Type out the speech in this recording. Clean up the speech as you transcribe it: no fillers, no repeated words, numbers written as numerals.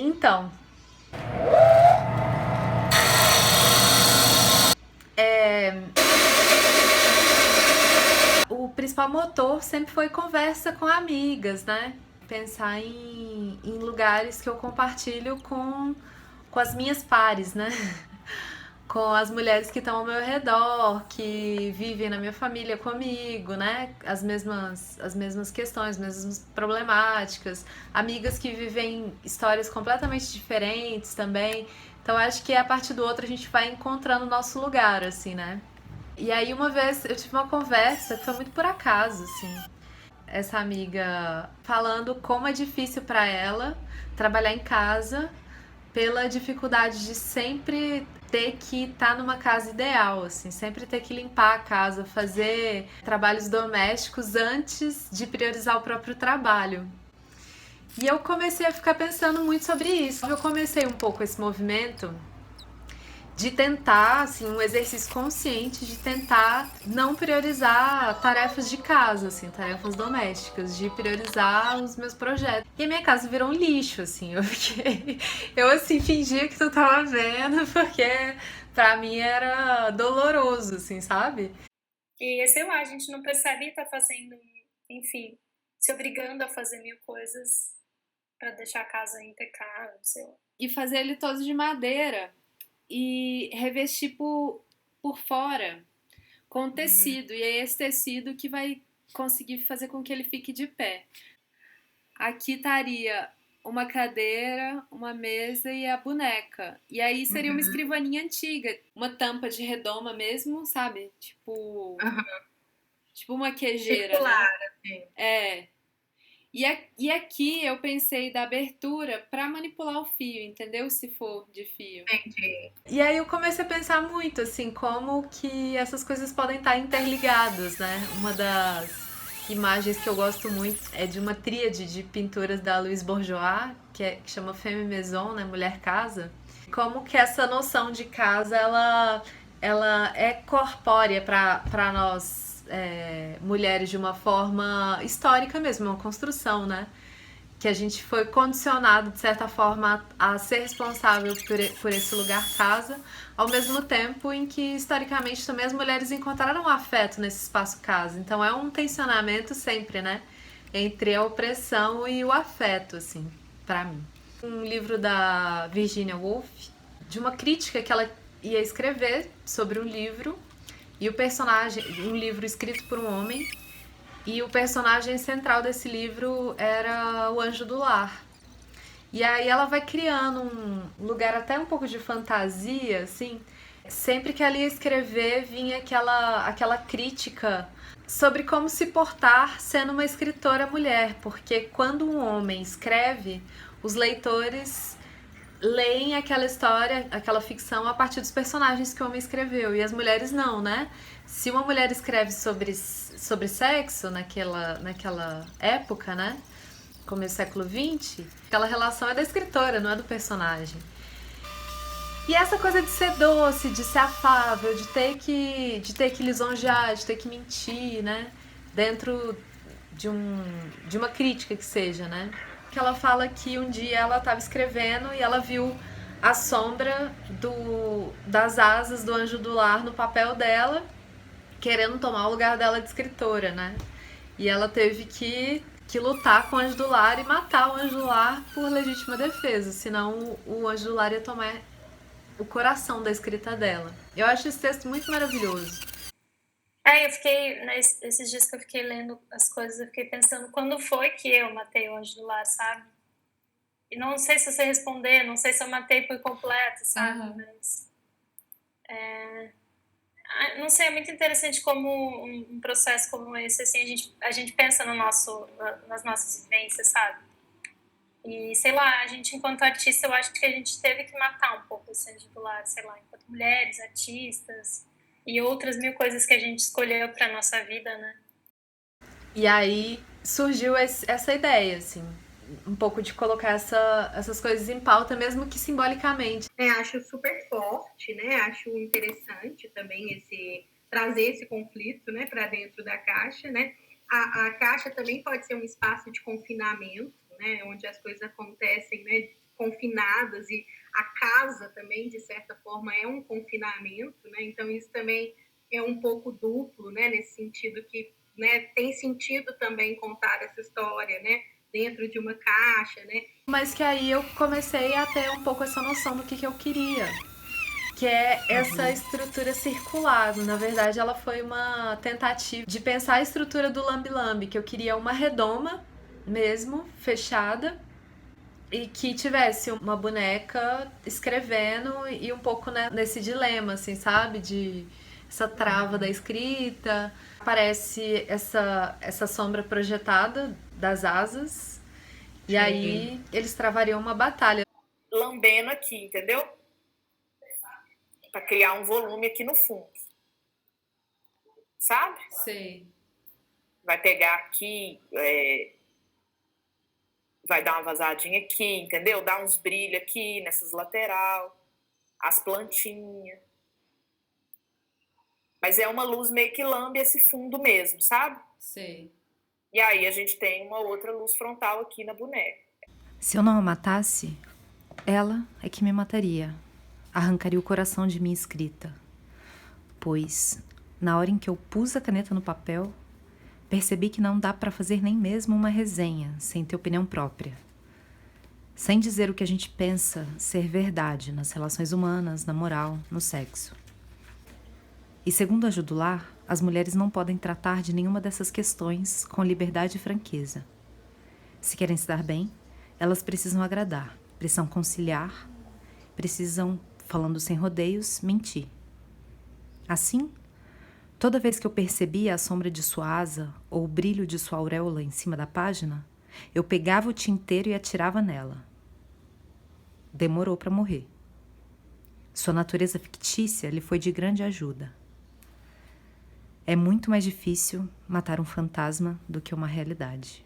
Então, o principal motor sempre foi conversa com amigas, né? Pensar em lugares que eu compartilho com as minhas pares, né? Com as mulheres que estão ao meu redor, que vivem na minha família comigo, né? As mesmas questões, as mesmas problemáticas, amigas que vivem histórias completamente diferentes também. Então acho que a partir do outro a gente vai encontrando o nosso lugar, assim, né? E aí uma vez eu tive uma conversa que foi muito por acaso, assim. Essa amiga falando como é difícil para ela trabalhar em casa pela dificuldade de sempre ter que estar numa casa ideal, assim, sempre ter que limpar a casa, fazer trabalhos domésticos antes de priorizar o próprio trabalho. E eu comecei a ficar pensando muito sobre isso. Eu comecei um pouco esse movimento de tentar, assim, um exercício consciente de tentar não priorizar tarefas de casa, assim, tarefas domésticas, de priorizar os meus projetos. E a minha casa virou um lixo, assim, eu assim, fingia que tu tava vendo, porque pra mim era doloroso, assim, sabe? E sei lá, a gente não percebe e tá fazendo, enfim, se obrigando a fazer mil coisas pra deixar a casa impecável, sei lá. E fazer ele todo de madeira e revestir por fora com tecido. E é esse tecido que vai conseguir fazer com que ele fique de pé. Aqui estaria uma cadeira, uma mesa e a boneca. E aí seria uma Uhum. escrivaninha antiga, uma tampa de redoma mesmo, sabe? Aham. Tipo uma quejeira, né? Circular, assim. É. E aqui eu pensei da abertura para manipular o fio, entendeu? Se for de fio. Entendi. E aí eu comecei a pensar muito, assim, como que essas coisas podem estar interligadas, né? Uma das imagens que eu gosto muito é de uma tríade de pinturas da Louise Bourgeois, que chama Femme Maison, né? Mulher Casa. Como que essa noção de casa, ela é corpórea para nós mulheres de uma forma histórica mesmo, uma construção, né? Que a gente foi condicionado, de certa forma, a ser responsável por esse lugar casa, ao mesmo tempo em que, historicamente, também as mulheres encontraram afeto nesse espaço casa. Então é um tensionamento sempre, né? Entre a opressão e o afeto, assim, para mim. Um livro da Virginia Woolf, de uma crítica que ela ia escrever sobre um livro, e o personagem, um livro escrito por um homem, e o personagem central desse livro era o anjo do lar. E aí ela vai criando um lugar até um pouco de fantasia, assim. Sempre que ela ia escrever, vinha aquela crítica sobre como se portar sendo uma escritora mulher, porque quando um homem escreve, os leitores leem aquela história, aquela ficção a partir dos personagens que o homem escreveu. E as mulheres não, né? Se uma mulher escreve sobre sexo naquela época, né? Começo do século XX, aquela relação é da escritora, não é do personagem. E essa coisa de ser doce, de ser afável, de ter que lisonjear, de ter que mentir, né? Dentro de uma crítica que seja, né? Que ela fala que um dia ela estava escrevendo e ela viu a sombra das asas do anjo do lar no papel dela, querendo tomar o lugar dela de escritora, né? E ela teve que lutar com o anjo do lar e matar o anjo do lar por legítima defesa, senão o anjo do lar ia tomar o coração da escrita dela. Eu acho esse texto muito maravilhoso. Eu fiquei, esses dias que eu fiquei lendo as coisas, eu fiquei pensando quando foi que eu matei o anjo do lar, sabe? E não sei se você responder, não sei se eu matei por completo, sabe? Aham. Mas, não sei, é muito interessante como um processo como esse, assim, a gente pensa nas nossas vivências, sabe? E, sei lá, a gente, enquanto artista, eu acho que a gente teve que matar um pouco esse anjo do lar, sei lá, enquanto mulheres, artistas e outras mil coisas que a gente escolheu pra nossa vida, né? E aí surgiu essa ideia, assim, um pouco de colocar essas coisas em pauta, mesmo que simbolicamente. Acho super forte, né? Acho interessante também trazer esse conflito, né, para dentro da caixa, né? A caixa também pode ser um espaço de confinamento, né, onde as coisas acontecem, né, confinadas, e a casa também, de certa forma, é um confinamento, né? Então isso também é um pouco duplo, né? Nesse sentido que, né, tem sentido também contar essa história, né? Dentro de uma caixa, né? Mas que aí eu comecei a ter um pouco essa noção do que eu queria. Que é essa estrutura circular. Na verdade, ela foi uma tentativa de pensar a estrutura do Lambi Lambi, que eu queria uma redoma mesmo, fechada, e que tivesse uma boneca escrevendo e um pouco, né, nesse dilema, assim, sabe? De essa trava da escrita. Aparece essa sombra projetada das asas. E aí eles travariam uma batalha. Lambendo aqui, entendeu? Para criar um volume aqui no fundo. Sabe? Sei. Vai pegar aqui, vai dar uma vazadinha aqui, entendeu? Dar uns brilhos aqui nessas lateral, as plantinhas. Mas é uma luz meio que lambe esse fundo mesmo, sabe? Sei. E aí a gente tem uma outra luz frontal aqui na boneca. Se eu não a matasse, ela é que me mataria. Arrancaria o coração de minha escrita. Pois, na hora em que eu pus a caneta no papel, percebi que não dá para fazer nem mesmo uma resenha sem ter opinião própria. Sem dizer o que a gente pensa ser verdade nas relações humanas, na moral, no sexo. E segundo a Judular, as mulheres não podem tratar de nenhuma dessas questões com liberdade e franqueza. Se querem se dar bem, elas precisam agradar, precisam conciliar, precisam, falando sem rodeios, mentir. Assim, toda vez que eu percebia a sombra de sua asa ou o brilho de sua auréola em cima da página, eu pegava o tinteiro e atirava nela. Demorou para morrer. Sua natureza fictícia lhe foi de grande ajuda. É muito mais difícil matar um fantasma do que uma realidade.